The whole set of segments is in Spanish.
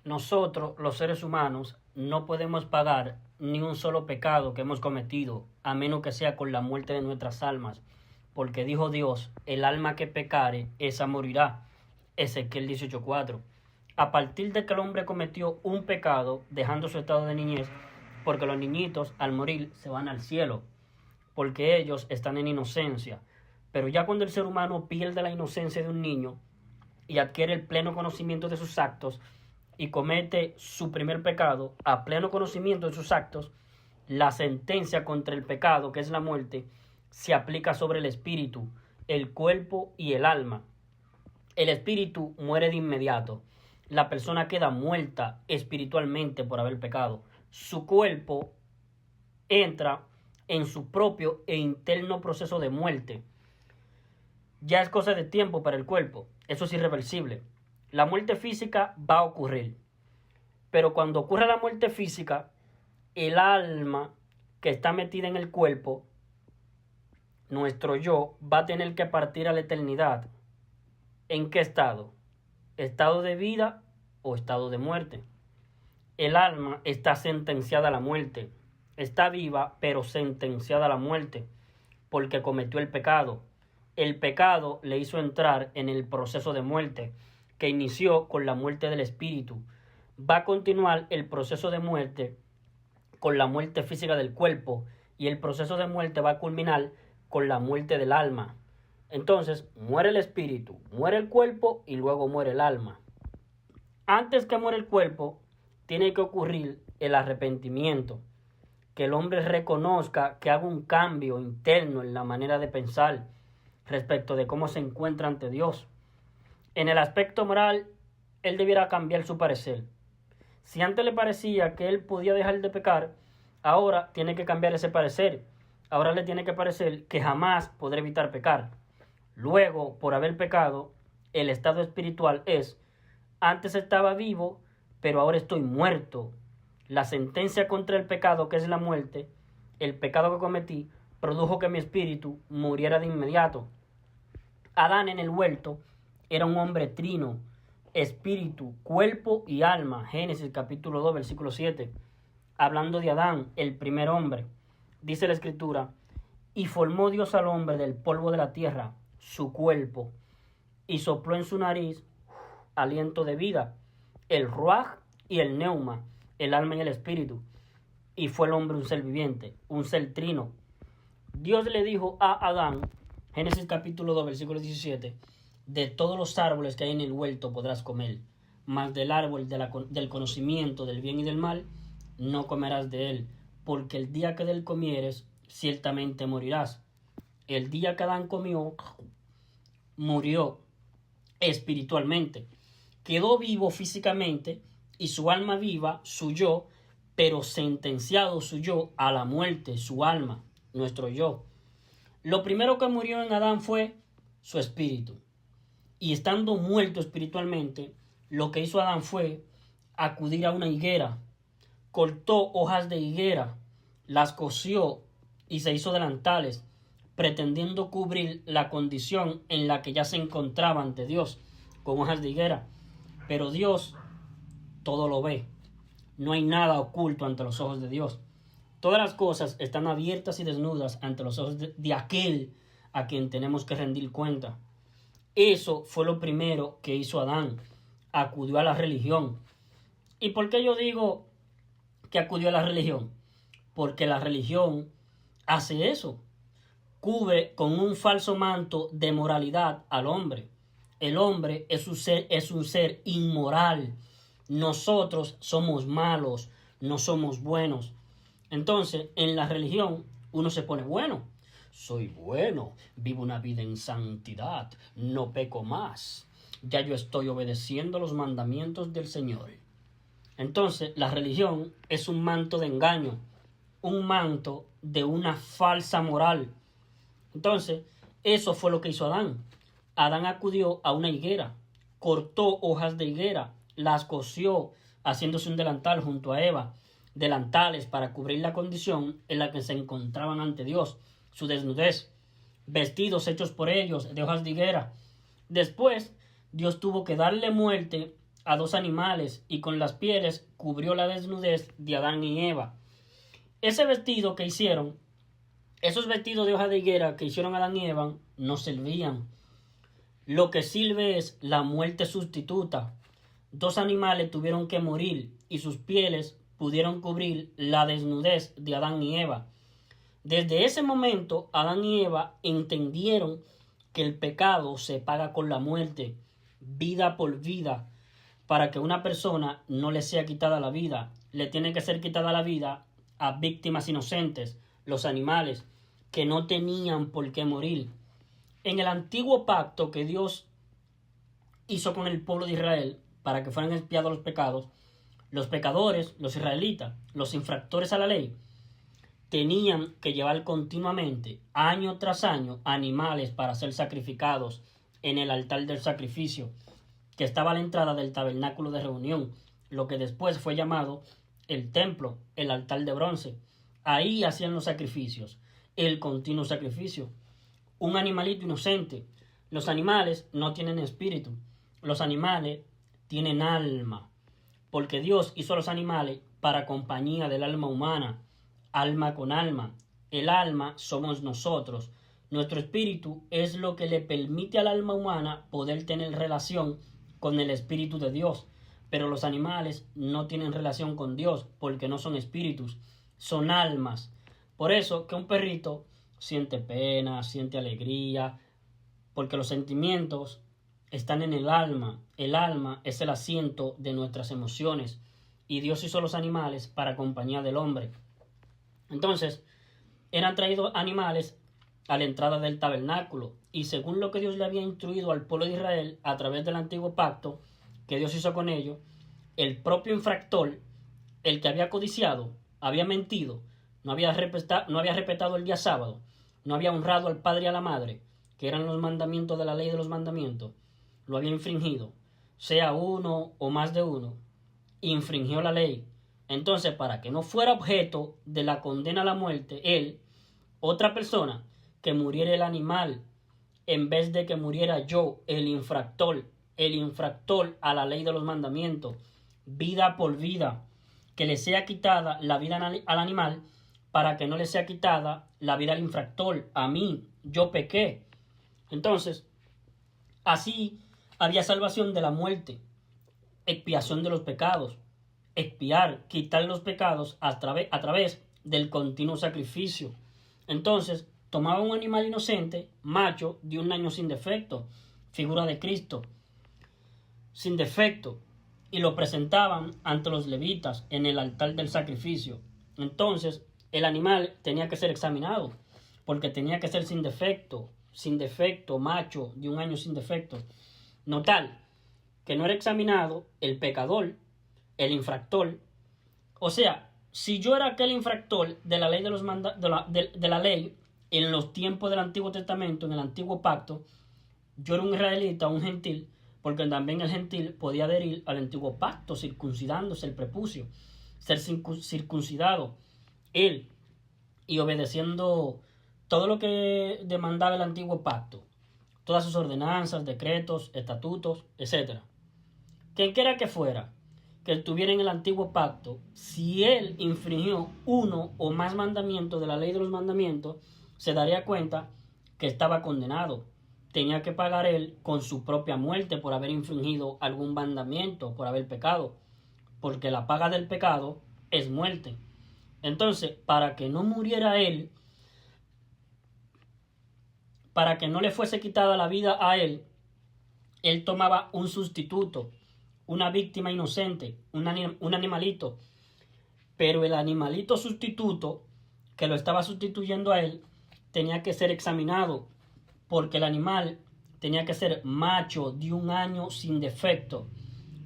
Nosotros, los seres humanos, no podemos pagar ni un solo pecado que hemos cometido, a menos que sea con la muerte de nuestras almas, porque dijo Dios, el alma que pecare, esa morirá. Ezequiel 18:4. A partir de que el hombre cometió un pecado, dejando su estado de niñez, porque los niñitos al morir se van al cielo, porque ellos están en inocencia. Pero ya cuando el ser humano pierde la inocencia de un niño y adquiere el pleno conocimiento de sus actos y comete su primer pecado a pleno conocimiento de sus actos, la sentencia contra el pecado, que es la muerte, se aplica sobre el espíritu, el cuerpo y el alma. El espíritu muere de inmediato. La persona queda muerta espiritualmente por haber pecado. Su cuerpo entra en su propio e interno proceso de muerte. Ya es cosa de tiempo para el cuerpo. Eso es irreversible. La muerte física va a ocurrir. Pero cuando ocurre la muerte física, el alma que está metida en el cuerpo, nuestro yo, va a tener que partir a la eternidad. ¿En qué estado? ¿Estado de vida o estado de muerte? El alma está sentenciada a la muerte. Está viva, pero sentenciada a la muerte, porque cometió el pecado. El pecado le hizo entrar en el proceso de muerte, que inició con la muerte del espíritu. Va a continuar el proceso de muerte con la muerte física del cuerpo, y el proceso de muerte va a culminar con la muerte del alma. Entonces, muere el espíritu, muere el cuerpo y luego muere el alma. Antes que muere el cuerpo, tiene que ocurrir el arrepentimiento, que el hombre reconozca, que haga un cambio interno en la manera de pensar respecto de cómo se encuentra ante Dios. En el aspecto moral, él debiera cambiar su parecer. Si antes le parecía que él podía dejar de pecar, ahora tiene que cambiar ese parecer. Ahora le tiene que parecer que jamás podrá evitar pecar. Luego, por haber pecado, el estado espiritual es: antes estaba vivo, pero ahora estoy muerto. La sentencia contra el pecado, que es la muerte, el pecado que cometí, produjo que mi espíritu muriera de inmediato. Adán en el huerto era un hombre trino, espíritu, cuerpo y alma. Génesis capítulo 2, versículo 7. Hablando de Adán, el primer hombre, dice la escritura: y formó Dios al hombre del polvo de la tierra, su cuerpo, y sopló en su nariz aliento de vida, el ruaj y el neuma, el alma y el espíritu. Y fue el hombre un ser viviente, un ser trino. Dios le dijo a Adán, Génesis capítulo 2, versículo 17, de todos los árboles que hay en el huerto podrás comer, mas del árbol del conocimiento del bien y del mal no comerás de él, porque el día que de él comieres, ciertamente morirás. El día que Adán comió, murió espiritualmente. Quedó vivo físicamente y su alma viva, su yo, pero sentenciado su yo a la muerte, su alma, nuestro yo. Lo primero que murió en Adán fue su espíritu. Y estando muerto espiritualmente, lo que hizo Adán fue acudir a una higuera, cortó hojas de higuera, las cosió y se hizo delantales, pretendiendo cubrir la condición en la que ya se encontraba ante Dios, con hojas de higuera. Pero Dios todo lo ve. No hay nada oculto ante los ojos de Dios. Todas las cosas están abiertas y desnudas ante los ojos de aquel a quien tenemos que rendir cuenta. Eso fue lo primero que hizo Adán. Acudió a la religión. ¿Y por qué yo digo que acudió a la religión? Porque la religión hace eso. Cubre con un falso manto de moralidad al hombre. El hombre es un ser inmoral. Nosotros somos malos, no somos buenos. Entonces, en la religión, uno se pone bueno. Soy bueno, vivo una vida en santidad, no peco más. Ya yo estoy obedeciendo los mandamientos del Señor. Entonces, la religión es un manto de engaño, un manto de una falsa moral. Entonces, eso fue lo que hizo Adán. Adán acudió a una higuera, cortó hojas de higuera, las cosió, haciéndose un delantal junto a Eva, delantales para cubrir la condición en la que se encontraban ante Dios, su desnudez, vestidos hechos por ellos de hojas de higuera. Después, Dios tuvo que darle muerte a 2 animales y con las pieles cubrió la desnudez de Adán y Eva. Ese vestido que hicieron, esos vestidos de hoja de higuera que hicieron Adán y Eva, no servían. Lo que sirve es la muerte sustituta. 2 animales tuvieron que morir y sus pieles pudieron cubrir la desnudez de Adán y Eva. Desde ese momento, Adán y Eva entendieron que el pecado se paga con la muerte, vida por vida. Para que una persona no le sea quitada la vida, le tiene que ser quitada la vida a víctimas inocentes, los animales, que no tenían por qué morir. En el antiguo pacto que Dios hizo con el pueblo de Israel para que fueran expiados los pecados, los pecadores, los israelitas, los infractores a la ley, tenían que llevar continuamente, año tras año, animales para ser sacrificados en el altar del sacrificio, que estaba a la entrada del tabernáculo de reunión, lo que después fue llamado el templo, el altar de bronce. Ahí hacían los sacrificios, el continuo sacrificio. Un animalito inocente. Los animales no tienen espíritu. Los animales tienen alma, porque Dios hizo a los animales para compañía del alma humana, alma con alma. El alma somos nosotros. Nuestro espíritu es lo que le permite al alma humana poder tener relación con el espíritu de Dios. Pero los animales no tienen relación con Dios porque no son espíritus, son almas. Por eso que un perrito siente pena, siente alegría, porque los sentimientos están en el alma. El alma es el asiento de nuestras emociones y Dios hizo los animales para compañía del hombre. Entonces, eran traídos animales a la entrada del tabernáculo y según lo que Dios le había instruido al pueblo de Israel a través del antiguo pacto que Dios hizo con ellos, el propio infractor, el que había codiciado, había mentido, no había respetado el día sábado, no había honrado al padre y a la madre, que eran los mandamientos de la ley de los mandamientos, lo había infringido, sea uno o más de uno, infringió la ley. Entonces, para que no fuera objeto de la condena a la muerte, él, otra persona, que muriera el animal, en vez de que muriera yo, el infractor a la ley de los mandamientos, vida por vida, que le sea quitada la vida al animal, para que no le sea quitada la vida al infractor, a mí, yo pequé. Entonces, así había salvación de la muerte, expiación de los pecados, expiar, quitar los pecados a través del continuo sacrificio. Entonces, tomaba un animal inocente, macho, de un año sin defecto, figura de Cristo, sin defecto, y lo presentaban ante los levitas en el altar del sacrificio. Entonces, el animal tenía que ser examinado, porque tenía que ser sin defecto, macho, de un año sin defecto. Notar que no era examinado el pecador, el infractor. O sea, si yo era aquel infractor de la ley de la ley en los tiempos del Antiguo Testamento, en el Antiguo Pacto, yo era un israelita, un gentil, porque también el gentil podía adherir al Antiguo Pacto, circuncidándose el prepucio, ser circuncidado él y obedeciendo todo lo que demandaba el Antiguo Pacto, todas sus ordenanzas, decretos, estatutos, etc. Quien quiera que fuera, que estuviera en el Antiguo Pacto, si él infringió uno o más mandamientos de la ley de los mandamientos, se daría cuenta que estaba condenado. Tenía que pagar él con su propia muerte por haber infringido algún mandamiento, por haber pecado, porque la paga del pecado es muerte. Entonces, para que no muriera él, para que no le fuese quitada la vida a él tomaba un sustituto, una víctima inocente, un animalito. Pero el animalito sustituto, que lo estaba sustituyendo a él, tenía que ser examinado, porque el animal tenía que ser macho de un año sin defecto.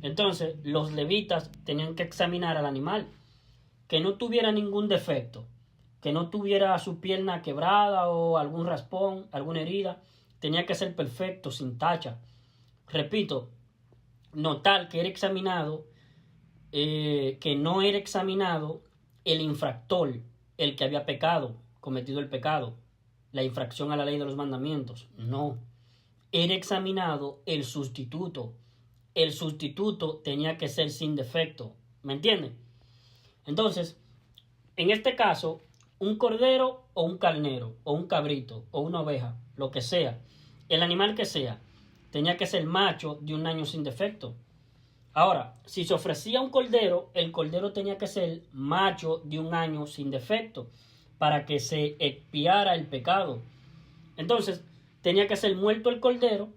Entonces, los levitas tenían que examinar al animal, que no tuviera ningún defecto, que no tuviera su pierna quebrada o algún raspón, alguna herida. Tenía que ser perfecto, sin tacha. Repito, notar que era examinado, que no era examinado el infractor, el que había pecado, cometido el pecado, la infracción a la ley de los mandamientos. No, era examinado el sustituto, el sustituto tenía que ser sin defecto. ¿Me entienden? Entonces, en este caso, un cordero o un carnero o un cabrito o una oveja, lo que sea, el animal que sea, tenía que ser macho de un año sin defecto. Ahora, si se ofrecía un cordero, el cordero tenía que ser macho de un año sin defecto para que se expiara el pecado. Entonces, tenía que ser muerto el cordero.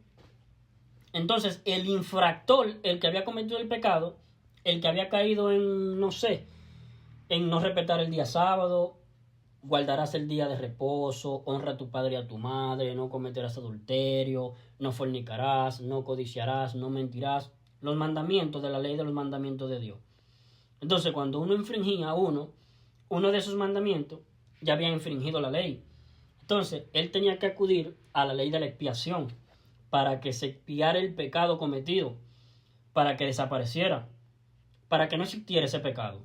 Entonces, el infractor, el que había cometido el pecado, el que había caído en, no sé, en no respetar el día sábado, guardarás el día de reposo, honra a tu padre y a tu madre, no cometerás adulterio, no fornicarás, no codiciarás, no mentirás. Los mandamientos de la ley de los mandamientos de Dios. Entonces, cuando uno infringía uno de esos mandamientos, ya había infringido la ley. Entonces, él tenía que acudir a la ley de la expiación para que se expiara el pecado cometido, para que desapareciera, para que no existiera ese pecado,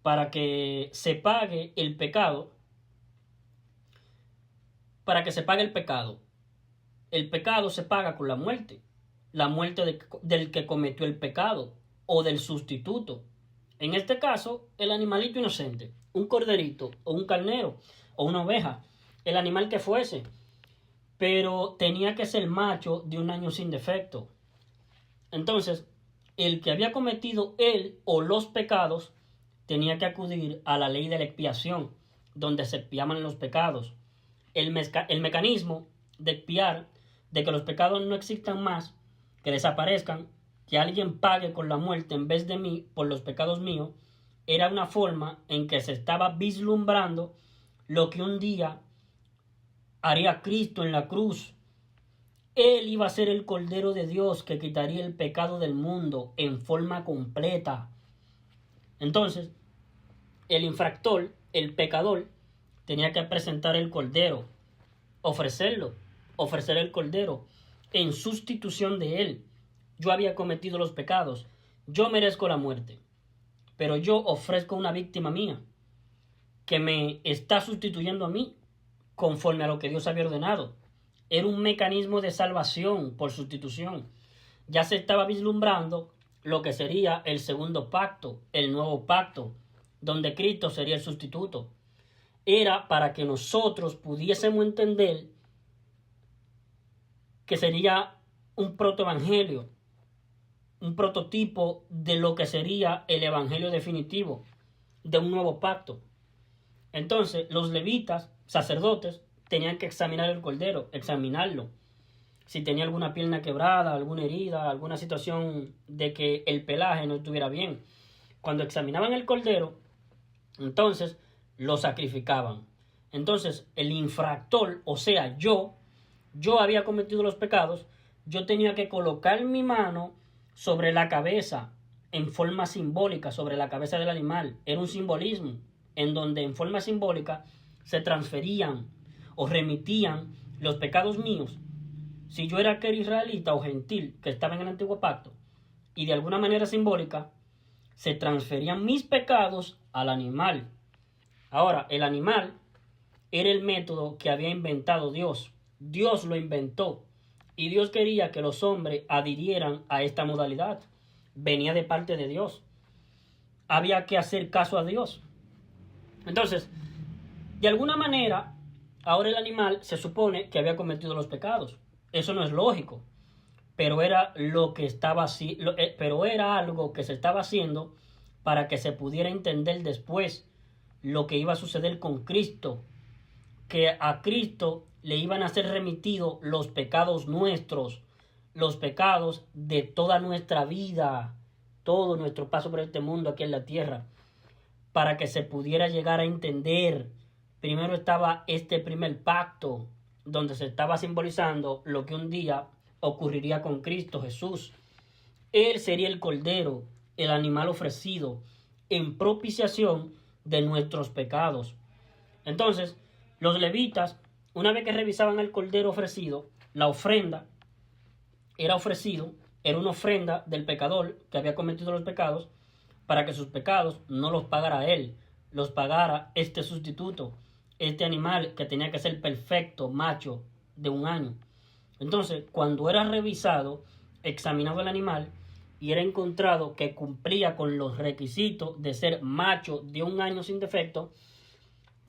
para que se pague el pecado, para que se pague el pecado. El pecado se paga con la muerte del que cometió el pecado o del sustituto. En este caso, el animalito inocente, un corderito o un carnero o una oveja, el animal que fuese, pero tenía que ser macho de un año sin defecto. Entonces, el que había cometido él o los pecados tenía que acudir a la ley de la expiación, donde se expiaban los pecados. El mecanismo de expiar, de que los pecados no existan más, que desaparezcan, que alguien pague con la muerte en vez de mí por los pecados míos, era una forma en que se estaba vislumbrando lo que un día haría Cristo en la cruz. Él iba a ser el Cordero de Dios que quitaría el pecado del mundo en forma completa. Entonces, el infractor, el pecador, tenía que presentar el Cordero, ofrecer el Cordero en sustitución de él. Yo había cometido los pecados, yo merezco la muerte, pero yo ofrezco una víctima mía que me está sustituyendo a mí conforme a lo que Dios había ordenado. Era un mecanismo de salvación por sustitución. Ya se estaba vislumbrando lo que sería el segundo pacto, el nuevo pacto, donde Cristo sería el sustituto. Era para que nosotros pudiésemos entender que sería un protoevangelio, un prototipo de lo que sería el evangelio definitivo de un nuevo pacto. Entonces, los levitas, sacerdotes, tenían que examinar el cordero, examinarlo. Si tenía alguna pierna quebrada, alguna herida, alguna situación de que el pelaje no estuviera bien. Cuando examinaban el cordero, entonces lo sacrificaban. Entonces, el infractor, o sea, yo había cometido los pecados, yo tenía que colocar mi mano sobre la cabeza en forma simbólica, sobre la cabeza del animal. Era un simbolismo en donde en forma simbólica se transferían o remitían los pecados míos. Si yo era aquel israelita o gentil que estaba en el antiguo pacto, y de alguna manera simbólica se transferían mis pecados al animal. Ahora, el animal era el método que había inventado Dios. Dios lo inventó y Dios quería que los hombres adhirieran a esta modalidad. Venía de parte de Dios. Había que hacer caso a Dios. Entonces, de alguna manera, ahora el animal se supone que había cometido los pecados. Eso no es lógico, pero era lo que pero era algo que se estaba haciendo para que se pudiera entender después lo que iba a suceder con Cristo, que a Cristo le iban a ser remitidos los pecados nuestros, los pecados de toda nuestra vida, todo nuestro paso por este mundo aquí en la tierra, para que se pudiera llegar a entender. Primero estaba este primer pacto, donde se estaba simbolizando lo que un día ocurriría con Cristo Jesús. Él sería el cordero, el animal ofrecido en propiciación de nuestros pecados. Entonces, los levitas, una vez que revisaban el cordero ofrecido, la ofrenda era una ofrenda del pecador que había cometido los pecados, para que sus pecados no los pagara él, los pagara este sustituto, este animal que tenía que ser perfecto, macho, de un año. Entonces, cuando era revisado, examinado el animal, y era encontrado que cumplía con los requisitos de ser macho de 1 año sin defecto,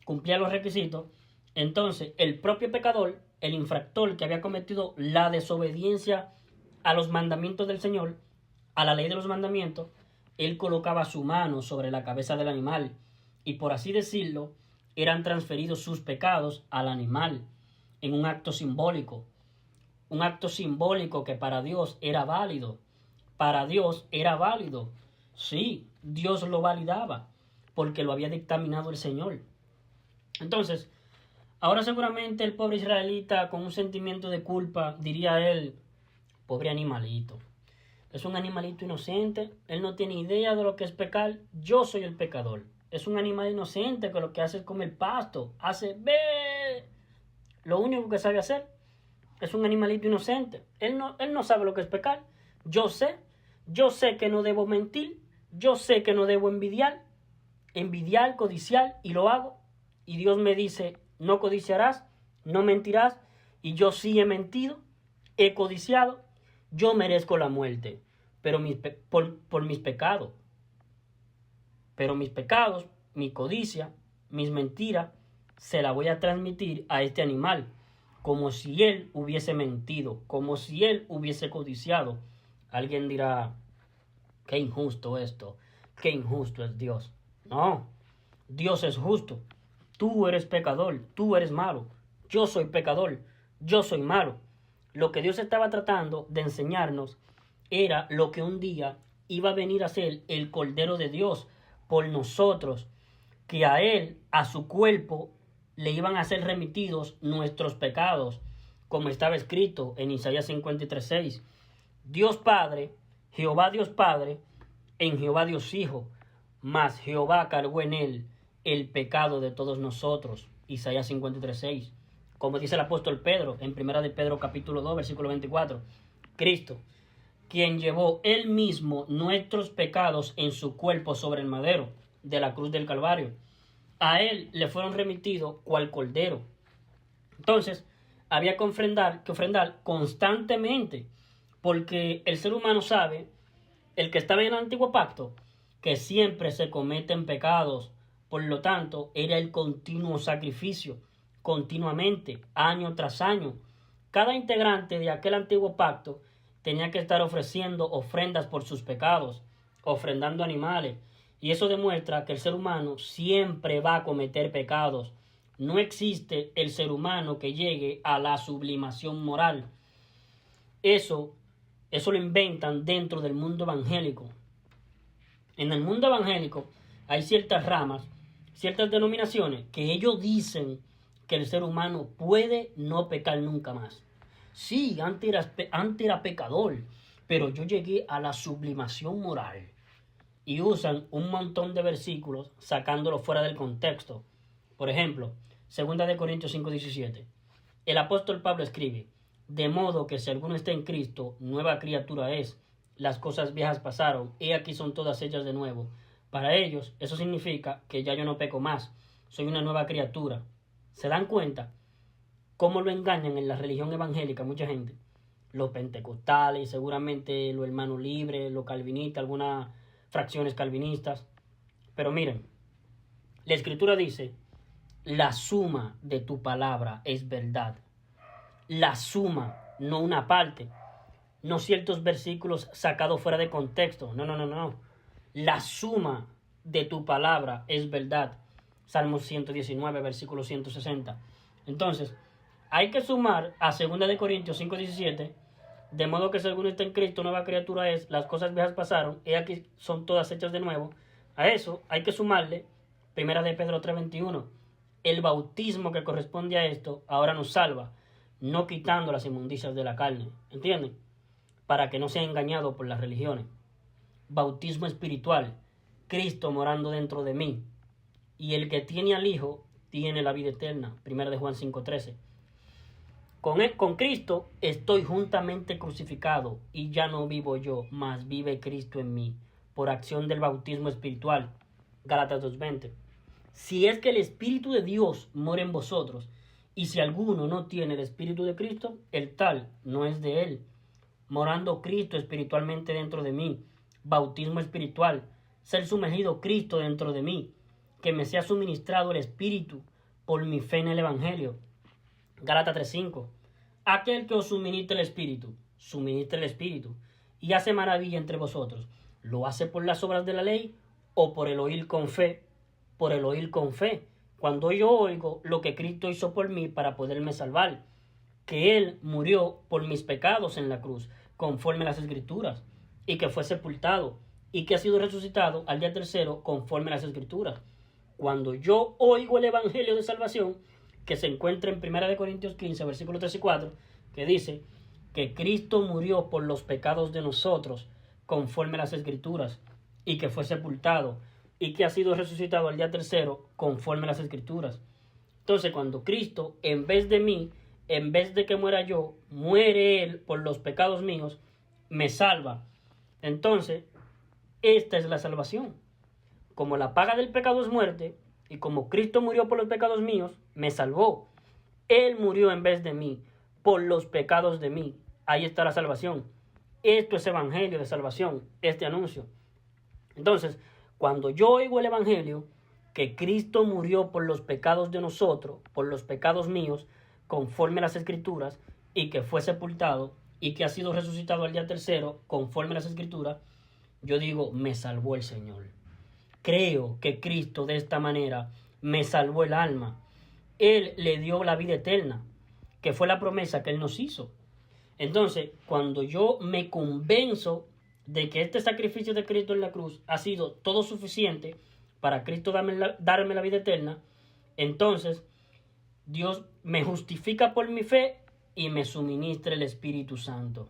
cumplía los requisitos, entonces el propio pecador, el infractor que había cometido la desobediencia a los mandamientos del Señor, a la ley de los mandamientos, él colocaba su mano sobre la cabeza del animal y, por así decirlo, eran transferidos sus pecados al animal en un acto simbólico que para Dios era válido. Para Dios era válido. Sí, Dios lo validaba porque lo había dictaminado el Señor. Entonces, ahora seguramente el pobre israelita, con un sentimiento de culpa, diría él: pobre animalito, es un animalito inocente, él no tiene idea de lo que es pecar, yo soy el pecador. Es un animal inocente que lo que hace es comer pasto, hace be. Lo único que sabe hacer es un animalito inocente. Él no sabe lo que es pecar. Yo sé que no debo mentir, yo sé que no debo envidiar, codiciar, y lo hago. Y Dios me dice: no codiciarás, no mentirás, y yo sí he mentido, he codiciado, yo merezco la muerte, pero por mis pecados. Pero mis pecados, mi codicia, mis mentiras, se la voy a transmitir a este animal, como si él hubiese mentido, como si él hubiese codiciado. Alguien dirá: qué injusto esto, qué injusto es Dios. No, Dios es justo. Tú eres pecador, tú eres malo. Yo soy pecador, yo soy malo. Lo que Dios estaba tratando de enseñarnos era lo que un día iba a venir a ser el Cordero de Dios por nosotros, que a Él, a su cuerpo, le iban a ser remitidos nuestros pecados, como estaba escrito en Isaías 53:6. Dios Padre, Jehová Dios Padre, en Jehová Dios Hijo, mas Jehová cargó en él el pecado de todos nosotros. Isaías 53:6. Como dice el apóstol Pedro en 1 de Pedro capítulo 2, versículo 24. Cristo, quien llevó él mismo nuestros pecados en su cuerpo sobre el madero de la cruz del Calvario. A él le fueron remitidos cual cordero. Entonces, había que ofrendar constantemente, porque el ser humano sabe, el que estaba en el antiguo pacto, que siempre se cometen pecados. Por lo tanto, era el continuo sacrificio, continuamente, año tras año. Cada integrante de aquel antiguo pacto tenía que estar ofreciendo ofrendas por sus pecados, ofrendando animales. Y eso demuestra que el ser humano siempre va a cometer pecados. No existe el ser humano que llegue a la sublimación moral. Eso lo inventan dentro del mundo evangélico. En el mundo evangélico hay ciertas ramas, ciertas denominaciones que ellos dicen que el ser humano puede no pecar nunca más. Sí, antes era pecador, pero yo llegué a la sublimación moral. Y usan un montón de versículos sacándolo fuera del contexto. Por ejemplo, 2 de Corintios 5:17. El apóstol Pablo escribe: de modo que si alguno está en Cristo, nueva criatura es. Las cosas viejas pasaron, he aquí son todas hechas de nuevo. Para ellos, eso significa que ya yo no peco más, soy una nueva criatura. ¿Se dan cuenta cómo lo engañan en la religión evangélica mucha gente? Los pentecostales, seguramente los hermanos libres, los calvinistas, algunas fracciones calvinistas. Pero miren, la escritura dice: la suma de tu palabra es verdad. La suma, no una parte. No ciertos versículos sacados fuera de contexto. No. La suma de tu palabra es verdad. Salmo 119, versículo 160. Entonces, hay que sumar a 2 de Corintios 5:17. De modo que si alguno está en Cristo, nueva criatura es. Las cosas viejas pasaron, he aquí son todas hechas de nuevo. A eso hay que sumarle 1 de Pedro 3:21. El bautismo que corresponde a esto ahora nos salva, no quitando las inmundicias de la carne. ¿Entienden? Para que no sea engañado por las religiones. Bautismo espiritual, Cristo morando dentro de mí. Y el que tiene al Hijo tiene la vida eterna. 1 de Juan 5:13. Con Cristo estoy juntamente crucificado, y ya no vivo yo, mas vive Cristo en mí, por acción del bautismo espiritual. Gálatas 2:20. Si es que el Espíritu de Dios mora en vosotros, y si alguno no tiene el Espíritu de Cristo, el tal no es de él. morando Cristo espiritualmente dentro de mí, bautismo espiritual, ser sumergido Cristo dentro de mí, que me sea suministrado el Espíritu por mi fe en el Evangelio. Gálatas 3:5. Aquel que os suministra el Espíritu, y hace maravilla entre vosotros, ¿lo hace por las obras de la ley o por el oír con fe? Por el oír con fe. Cuando yo oigo lo que Cristo hizo por mí para poderme salvar, que Él murió por mis pecados en la cruz, conforme a las Escrituras, y que fue sepultado, y que ha sido resucitado al día tercero, conforme a las Escrituras. Cuando yo oigo el Evangelio de salvación, que se encuentra en 1 Corintios 15, versículos 3 y 4, que dice que Cristo murió por los pecados de nosotros, conforme a las Escrituras, y que fue sepultado, y que ha sido resucitado al día tercero, conforme a las Escrituras. Entonces, cuando Cristo, en vez de mí, en vez de que muera yo, muere Él por los pecados míos, me salva. Entonces, esta es la salvación. Como la paga del pecado es muerte, y como Cristo murió por los pecados míos, me salvó. Él murió en vez de mí, por los pecados de mí. Ahí está la salvación. Esto es evangelio de salvación, este anuncio. Entonces, cuando yo oigo el evangelio, que Cristo murió por los pecados de nosotros, por los pecados míos, conforme a las Escrituras, y que fue sepultado, y que ha sido resucitado al día tercero, conforme a las Escrituras, yo digo, me salvó el Señor. Creo que Cristo de esta manera me salvó el alma. Él le dio la vida eterna, que fue la promesa que Él nos hizo. Entonces, cuando yo me convenzo de que este sacrificio de Cristo en la cruz ha sido todo suficiente para Cristo darme la vida eterna, entonces Dios me justifica por mi fe y me suministra el Espíritu Santo.